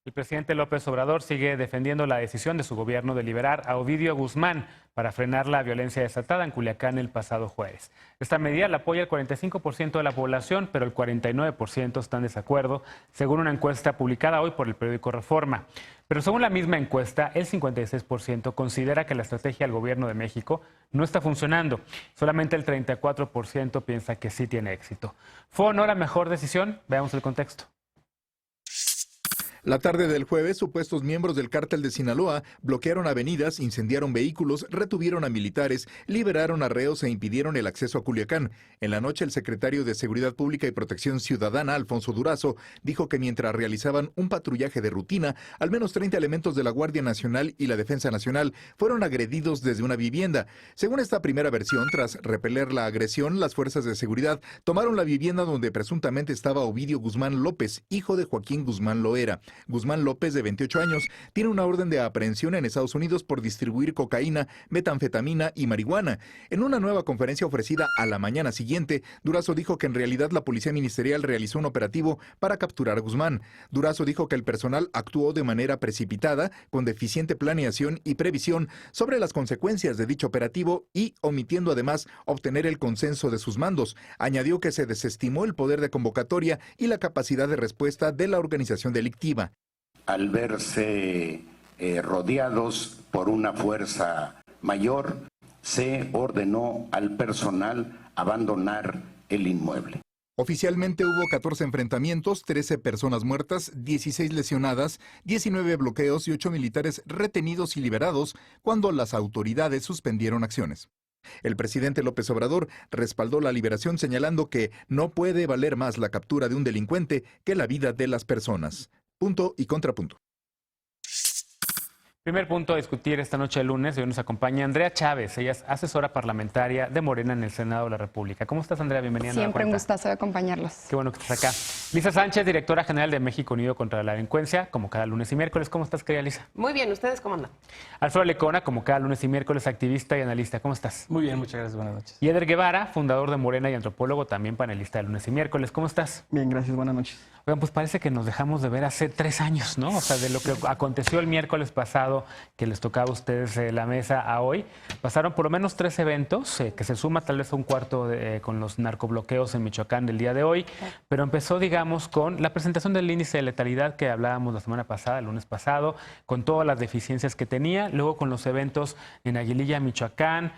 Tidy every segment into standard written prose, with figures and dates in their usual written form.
El presidente López Obrador sigue defendiendo la decisión de su gobierno de liberar a Ovidio Guzmán para frenar la violencia desatada en Culiacán el pasado jueves. Esta medida la apoya el 45% de la población, pero el 49% está en desacuerdo, según una encuesta publicada hoy por el periódico Reforma. Pero según la misma encuesta, el 56% considera que la estrategia del gobierno de México no está funcionando. Solamente el 34% piensa que sí tiene éxito. ¿Fue o no la mejor decisión? Veamos el contexto. La tarde del jueves, supuestos miembros del cártel de Sinaloa bloquearon avenidas, incendiaron vehículos, retuvieron a militares, liberaron a reos e impidieron el acceso a Culiacán. En la noche, el secretario de Seguridad Pública y Protección Ciudadana, Alfonso Durazo, dijo que mientras realizaban un patrullaje de rutina, al menos 30 elementos de la Guardia Nacional y la Defensa Nacional fueron agredidos desde una vivienda. Según esta primera versión, tras repeler la agresión, las fuerzas de seguridad tomaron la vivienda donde presuntamente estaba Ovidio Guzmán López, hijo de Joaquín Guzmán Loera. Guzmán López, de 28 años, tiene una orden de aprehensión en Estados Unidos por distribuir cocaína, metanfetamina y marihuana. En una nueva conferencia ofrecida a la mañana siguiente, Durazo dijo que en realidad la Policía Ministerial realizó un operativo para capturar a Guzmán. Durazo dijo que el personal actuó de manera precipitada, con deficiente planeación y previsión sobre las consecuencias de dicho operativo y omitiendo además obtener el consenso de sus mandos. Añadió que se desestimó el poder de convocatoria y la capacidad de respuesta de la organización delictiva. Al verse rodeados por una fuerza mayor, se ordenó al personal abandonar el inmueble. Oficialmente hubo 14 enfrentamientos, 13 personas muertas, 16 lesionadas, 19 bloqueos y 8 militares retenidos y liberados cuando las autoridades suspendieron acciones. El presidente López Obrador respaldó la liberación señalando que no puede valer más la captura de un delincuente que la vida de las personas. Punto y contrapunto. Primer punto a discutir esta noche de lunes. Hoy nos acompaña Andrea Chávez. Ella es asesora parlamentaria de Morena en el Senado de la República. ¿Cómo estás, Andrea? Bienvenida. Siempre un gustazo de acompañarlos. Qué bueno que estás acá. Lisa Sánchez, directora general de México Unido contra la Delincuencia, como cada lunes y miércoles. ¿Cómo estás, querida Lisa? Muy bien, ¿ustedes cómo andan? Alfredo Lecona, como cada lunes y miércoles, activista y analista. ¿Cómo estás? Muy bien, muchas gracias. Buenas noches. Y Eder Guevara, fundador de Morena y antropólogo, también panelista de lunes y miércoles. ¿Cómo estás? Bien, gracias. Buenas noches. Oigan, pues parece que nos dejamos de ver hace 3 años, ¿no? O sea, de lo que aconteció el miércoles pasado, que les tocaba a ustedes la mesa a hoy, pasaron por lo menos 3 eventos, que se suma tal vez a un cuarto con los narcobloqueos en Michoacán del día de hoy, pero empezó, digamos, con la presentación del índice de letalidad que hablábamos la semana pasada, el lunes pasado, con todas las deficiencias que tenía, luego con los eventos en Aguililla, Michoacán,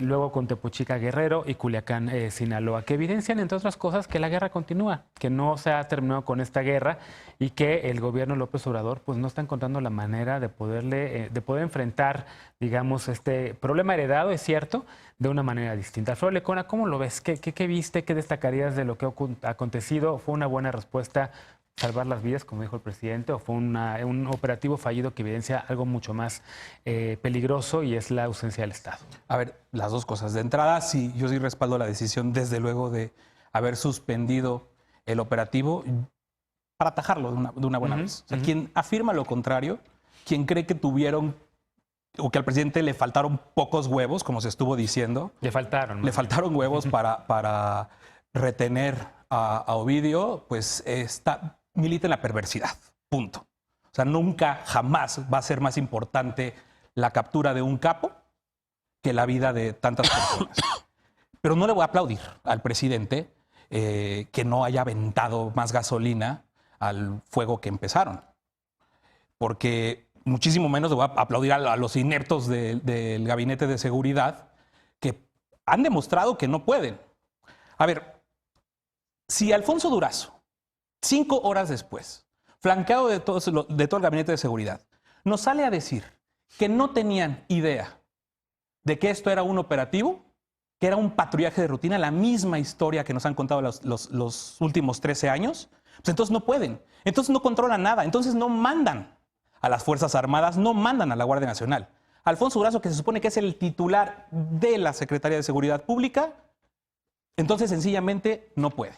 luego con Tepochica, Guerrero y Culiacán, Sinaloa, que evidencian, entre otras cosas, que la guerra continúa, que no se ha terminado con esta guerra y que el gobierno López Obrador pues no está encontrando la manera de poder enfrentar, digamos, este problema heredado, es cierto, de una manera distinta. Alfredo Lecona, ¿cómo lo ves? ¿Qué viste? ¿Qué destacarías de lo que ha acontecido? ¿Fue una buena respuesta salvar las vidas, como dijo el presidente, o fue un operativo fallido que evidencia algo mucho más peligroso y es la ausencia del Estado? A ver, las dos cosas. De entrada, sí, yo sí respaldo la decisión, desde luego, de haber suspendido el operativo para atajarlo de una buena vez. O sea, quien afirma lo contrario, quien cree que tuvieron o que al presidente le faltaron pocos huevos, como se estuvo diciendo. Le faltaron. Le faltaron huevos para retener a Ovidio, pues milita en la perversidad, punto. O sea, nunca, jamás va a ser más importante la captura de un capo que la vida de tantas personas. Pero no le voy a aplaudir al presidente que no haya aventado más gasolina al fuego que empezaron. Porque muchísimo menos le voy a aplaudir a los ineptos del gabinete de seguridad que han demostrado que no pueden. A ver, si Alfonso Durazo, 5 horas después, flanqueado de todo el gabinete de seguridad, nos sale a decir que no tenían idea de que esto era un operativo, que era un patrullaje de rutina, la misma historia que nos han contado los últimos 13 años, pues entonces no pueden, entonces no controlan nada, entonces no mandan a las Fuerzas Armadas, no mandan a la Guardia Nacional. Alfonso Durazo, que se supone que es el titular de la Secretaría de Seguridad Pública, entonces sencillamente no puede.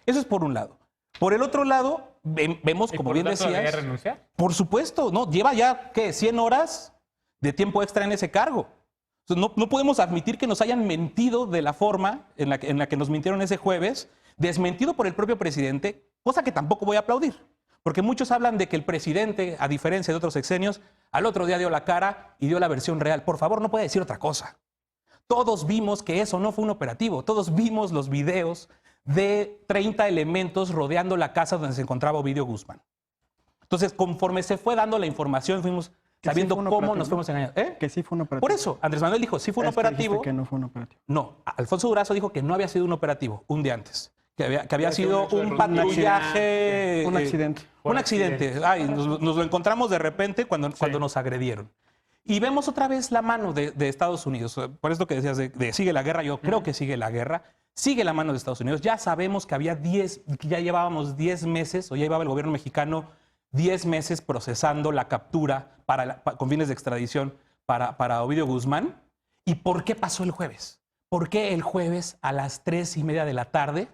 Eso es por un lado. Por el otro lado, vemos, como bien decías... ¿Debería renunciar? Por supuesto, ¿no? Lleva ya, ¿qué? 100 horas de tiempo extra en ese cargo. Entonces, no podemos admitir que nos hayan mentido de la forma en la que nos mintieron ese jueves, desmentido por el propio presidente, cosa que tampoco voy a aplaudir. Porque muchos hablan de que el presidente, a diferencia de otros sexenios, al otro día dio la cara y dio la versión real. Por favor, no puede decir otra cosa. Todos vimos que eso no fue un operativo. Todos vimos los videos de 30 elementos rodeando la casa donde se encontraba Ovidio Guzmán. Entonces, conforme se fue dando la información, fuimos sabiendo cómo nos fuimos engañando. Que sí fue un operativo. Por eso, Andrés Manuel dijo, sí fue un operativo. Que no fue un operativo. No, Alfonso Durazo dijo que no había sido un operativo un día antes. Que había sido un patrullaje. Un accidente. Un accidente. Ay, nos lo encontramos de repente cuando nos agredieron. Y vemos otra vez la mano de Estados Unidos. Por esto que decías de sigue la guerra, yo creo que sigue la guerra. Sigue la mano de Estados Unidos. Ya sabemos que ya llevábamos 10 meses, o ya llevaba el gobierno mexicano 10 meses procesando la captura con fines de extradición para Ovidio Guzmán. ¿Y por qué pasó el jueves? ¿Por qué el jueves a las 3:30 de la tarde,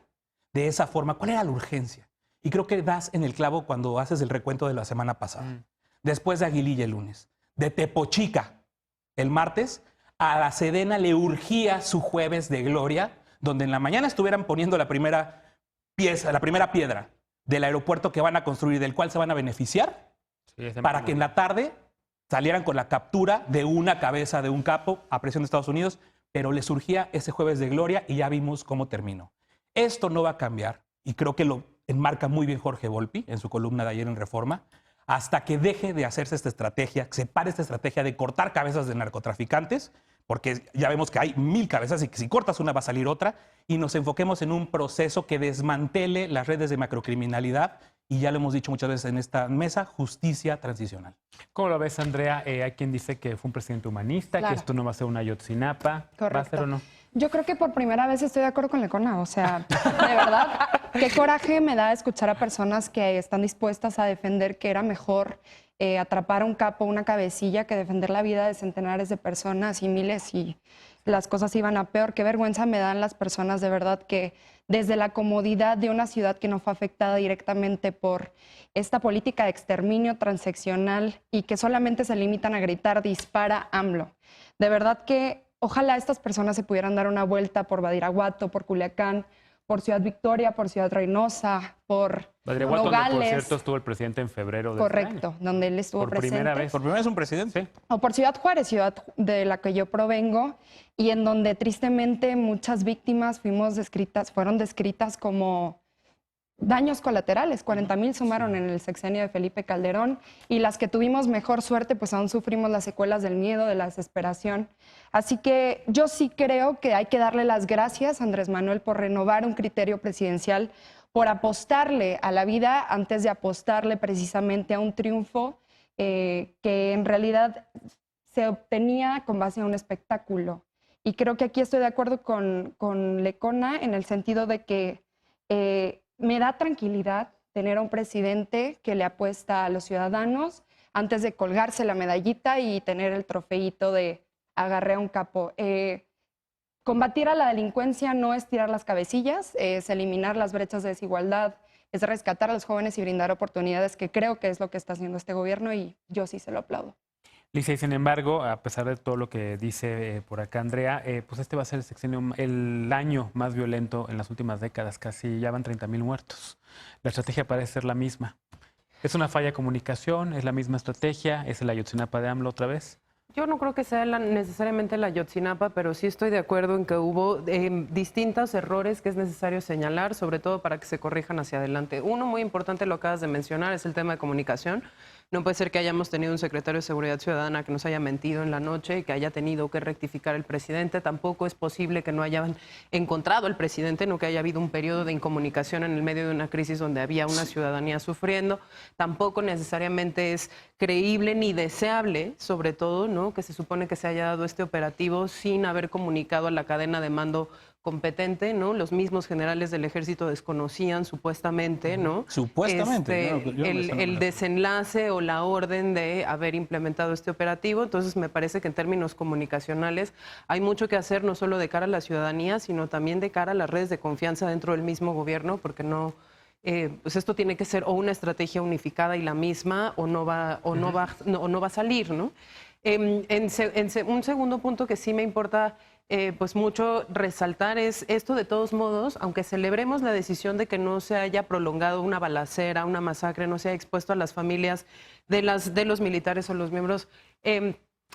de esa forma? ¿Cuál era la urgencia? Y creo que das en el clavo cuando haces el recuento de la semana pasada. Después de Aguililla el lunes, de Tepochica el martes, a la Sedena le urgía su jueves de gloria, donde en la mañana estuvieran poniendo la primera piedra del aeropuerto que van a construir, del cual se van a beneficiar, para que en la tarde salieran con la captura de una cabeza de un capo a presión de Estados Unidos, pero le surgía ese jueves de gloria y ya vimos cómo terminó. Esto no va a cambiar, y creo que lo enmarca muy bien Jorge Volpi en su columna de ayer en Reforma, hasta que deje de hacerse esta estrategia, que se pare esta estrategia de cortar cabezas de narcotraficantes, porque ya vemos que hay 1000 cabezas y que si cortas una va a salir otra, y nos enfoquemos en un proceso que desmantele las redes de macrocriminalidad, y ya lo hemos dicho muchas veces en esta mesa, justicia transicional. ¿Cómo lo ves, Andrea? Hay quien dice que fue un presidente humanista, Claro. que esto no va a ser una Ayotzinapa. Correcto. ¿Va a ser o no? Yo creo que por primera vez estoy de acuerdo con Lecona. O sea, de verdad, qué coraje me da escuchar a personas que están dispuestas a defender que era mejor atrapar a un capo, una cabecilla, que defender la vida de centenares de personas y miles, y las cosas iban a peor. Qué vergüenza me dan las personas, de verdad, que desde la comodidad de una ciudad que no fue afectada directamente por esta política de exterminio transeccional y que solamente se limitan a gritar "dispara AMLO". De verdad que ojalá estas personas se pudieran dar una vuelta por Badiraguato, por Culiacán, por Ciudad Victoria, por Ciudad Reynosa, por Badiraguato, donde, por Nogales. cierto, estuvo el presidente en febrero de Correcto, este año. donde él estuvo Por presente. primera vez. Por primera vez un presidente. O por Ciudad Juárez, ciudad de la que yo provengo, y en donde tristemente muchas víctimas fueron descritas como daños colaterales. 40,000 sumaron en el sexenio de Felipe Calderón, y las que tuvimos mejor suerte, pues aún sufrimos las secuelas del miedo, de la desesperación. Así que yo sí creo que hay que darle las gracias a Andrés Manuel por renovar un criterio presidencial, por apostarle a la vida antes de apostarle precisamente a un triunfo que en realidad se obtenía con base a un espectáculo. Y creo que aquí estoy de acuerdo con Lecona en el sentido de que me da tranquilidad tener a un presidente que le apuesta a los ciudadanos antes de colgarse la medallita y tener el trofeíto de agarré a un capo. Combatir a la delincuencia no es tirar las cabecillas, es eliminar las brechas de desigualdad, es rescatar a los jóvenes y brindar oportunidades, que creo que es lo que está haciendo este gobierno, y yo sí se lo aplaudo. Licia, y sin embargo, a pesar de todo lo que dice por acá Andrea, pues este va a ser el año más violento en las últimas décadas. Casi ya van 30,000 muertos. La estrategia parece ser la misma. ¿Es una falla de comunicación? ¿Es la misma estrategia? ¿Es el Ayotzinapa de AMLO otra vez? Yo no creo que sea necesariamente la Ayotzinapa, pero sí estoy de acuerdo en que hubo distintos errores que es necesario señalar, sobre todo para que se corrijan hacia adelante. Uno muy importante, lo acabas de mencionar, es el tema de comunicación. No puede ser que hayamos tenido un secretario de Seguridad Ciudadana que nos haya mentido en la noche y que haya tenido que rectificar el presidente. Tampoco es posible que no hayan encontrado al presidente, no que haya habido un periodo de incomunicación en el medio de una crisis donde había una ciudadanía sufriendo. Tampoco necesariamente es creíble ni deseable, sobre todo, ¿no?, que se supone que se haya dado este operativo sin haber comunicado a la cadena de mando competente, ¿no? Los mismos generales del ejército desconocían supuestamente, ¿no? Supuestamente. El desenlace o la orden de haber implementado este operativo. Entonces me parece que en términos comunicacionales hay mucho que hacer, no solo de cara a la ciudadanía, sino también de cara a las redes de confianza dentro del mismo gobierno, porque no... pues esto tiene que ser o una estrategia unificada y la misma, o no va a salir, ¿no? Un segundo punto que sí me importa pues mucho resaltar es esto de todos modos, aunque celebremos la decisión de que no se haya prolongado una balacera, una masacre, no se haya expuesto a las familias de los militares o los miembros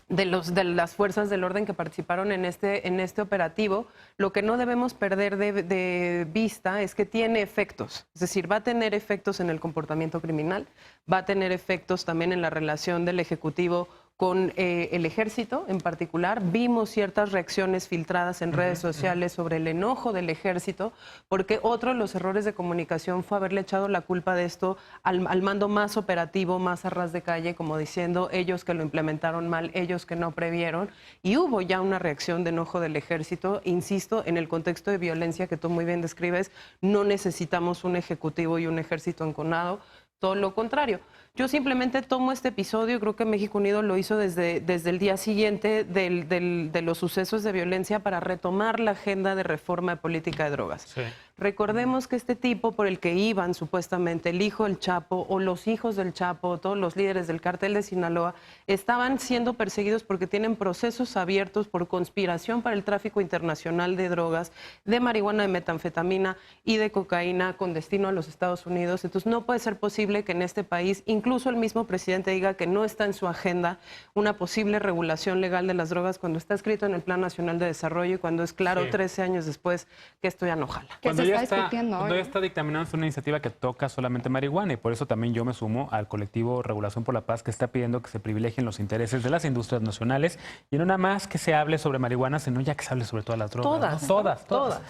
de las fuerzas del orden que participaron en este operativo, lo que no debemos perder de vista es que tiene efectos. Es decir, va a tener efectos en el comportamiento criminal, va a tener efectos también en la relación del Ejecutivo con el Ejército en particular. Vimos ciertas reacciones filtradas en redes sociales sobre el enojo del Ejército, porque otro de los errores de comunicación fue haberle echado la culpa de esto al mando más operativo, más a ras de calle, como diciendo ellos que lo implementaron mal, ellos que no previeron. Y hubo ya una reacción de enojo del Ejército. Insisto, en el contexto de violencia que tú muy bien describes, no necesitamos un Ejecutivo y un Ejército enconado. Todo lo contrario. Yo simplemente tomo este episodio, creo que México Unido lo hizo desde el día siguiente de los sucesos de violencia para retomar la agenda de reforma de política de drogas. Sí. Recordemos que este tipo por el que iban supuestamente el hijo del Chapo o los hijos del Chapo, todos los líderes del cártel de Sinaloa, estaban siendo perseguidos porque tienen procesos abiertos por conspiración para el tráfico internacional de drogas, de marihuana, de metanfetamina y de cocaína con destino a los Estados Unidos. Entonces no puede ser posible que en este país, incluso el mismo presidente diga que no está en su agenda una posible regulación legal de las drogas cuando está escrito en el Plan Nacional de Desarrollo y cuando es claro 13 años después que esto ya no jala. Que se está discutiendo cuando hoy. ya está dictaminando una iniciativa que toca solamente marihuana y por eso también yo me sumo al colectivo Regulación por la Paz que está pidiendo que se privilegien los intereses de las industrias nacionales y no nada más que se hable sobre marihuana, sino ya que se hable sobre todas las drogas. Todas, ¿no? todas.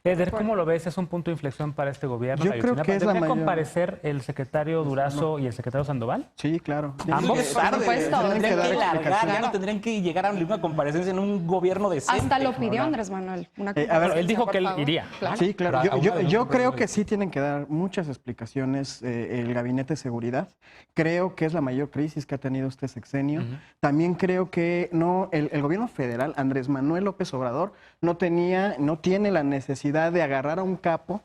Eder, ¿cómo lo ves? ¿Es un punto de inflexión para este gobierno? Yo creo que es la ¿Debería mayor- comparecer el secretario Durazo y el secretario Sandoval? Sí, claro. ¿Ambos? Es tarde, supuesto. tendrían que dar largar, explicación. ya no tendrían que llegar a una comparecencia en un gobierno decente. Hasta lo pidió Andrés Manuel. Una a ver, comparecencia, él dijo por que él favor. iría. Claro. Sí, claro. Pero a una de Yo los creo gobiernos que sí tienen que dar muchas explicaciones el Gabinete de Seguridad. Creo que es la mayor crisis que ha tenido este sexenio. También creo que el gobierno federal, Andrés Manuel López Obrador, no tiene la necesidad de agarrar a un capo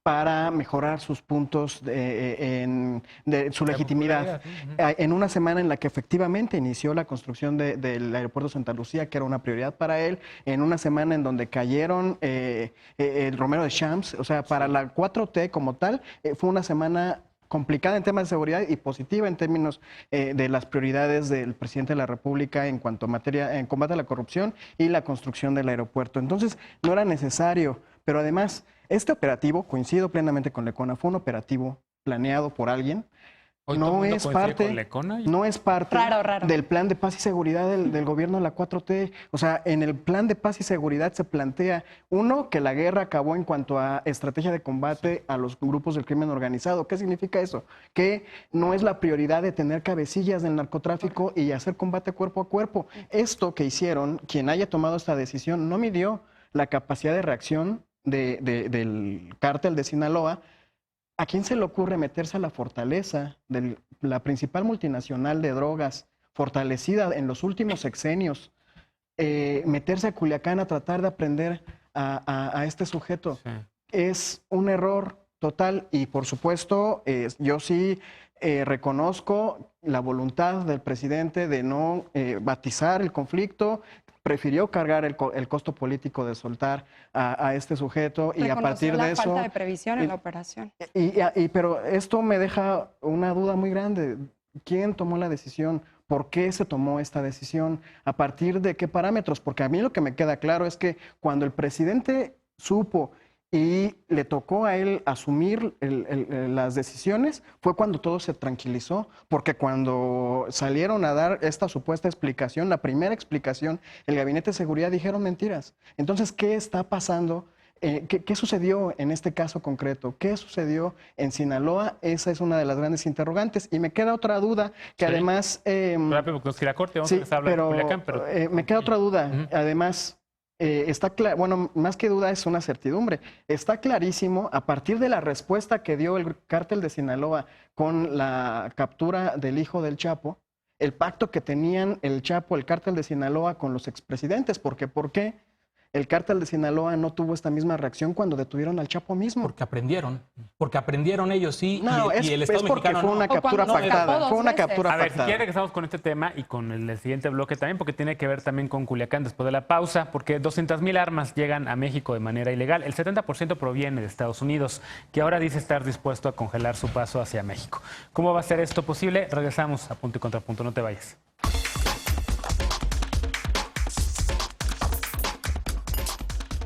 para mejorar sus puntos de su legitimidad. En una semana en la que efectivamente inició la construcción del aeropuerto de Santa Lucía, que era una prioridad para él, en una semana en donde cayeron el Romero de Champs, o sea, para la 4T como tal, fue una semana complicada en temas de seguridad y positiva en términos de las prioridades del presidente de la República en cuanto a en combate a la corrupción y la construcción del aeropuerto. Entonces, no era necesario, pero además, este operativo, coincido plenamente con Lecona, fue un operativo planeado por alguien. Hoy todo el No mundo es, coincide parte, con Lecona y- no es parte Raro. del plan de paz y seguridad del gobierno de la 4T. O sea, en el plan de paz y seguridad se plantea, uno, que la guerra acabó en cuanto a estrategia de combate a los grupos del crimen organizado. ¿Qué significa eso? Que no es la prioridad de tener cabecillas del narcotráfico y hacer combate cuerpo a cuerpo. Esto que hicieron, quien haya tomado esta decisión, no midió la capacidad de reacción del cártel de Sinaloa. ¿A quién se le ocurre meterse a la fortaleza de la principal multinacional de drogas, fortalecida en los últimos sexenios, meterse a Culiacán a tratar de aprender a este sujeto? Sí. Es un error total y por supuesto yo sí reconozco la voluntad del presidente de no batizar el conflicto. Prefirió cargar el costo político de soltar a este sujeto y a Reconoció partir la de eso... falta de previsión en y- la operación. Pero esto me deja una duda muy grande. ¿Quién tomó la decisión? ¿Por qué se tomó esta decisión? ¿A partir de qué parámetros? Porque a mí lo que me queda claro es que cuando el presidente supo y le tocó a él asumir las decisiones, fue cuando todo se tranquilizó, porque cuando salieron a dar esta supuesta explicación, la primera explicación, el Gabinete de Seguridad dijeron mentiras. Entonces, ¿qué está pasando? ¿Qué sucedió en este caso concreto? ¿Qué sucedió en Sinaloa? Esa es una de las grandes interrogantes. Y me queda otra duda, que Sí. además... Rápido, porque nos queda corte, vamos a Sí, empezar a hablar de Culiacán, pero... me queda otra duda. Ujú. Además, está claro, bueno, más que duda es una certidumbre. Está clarísimo, a partir de la respuesta que dio el cártel de Sinaloa con la captura del hijo del Chapo, el pacto que tenían el Chapo, el cártel de Sinaloa con los expresidentes. Porque, ¿por qué? el cártel de Sinaloa no tuvo esta misma reacción cuando detuvieron al Chapo mismo. Porque aprendieron ellos, sí, No, y el Estado es porque mexicano fue no. una O cuando captura se escapó pactada. dos Fue una veces. captura A ver, si pactada. quiere regresamos con este tema y con el siguiente bloque también, porque tiene que ver también con Culiacán después de la pausa, porque 200,000 armas llegan a México de manera ilegal. El 70% proviene de Estados Unidos, que ahora dice estar dispuesto a congelar su paso hacia México. ¿Cómo va a ser esto posible? Regresamos a Punto y Contrapunto, no te vayas.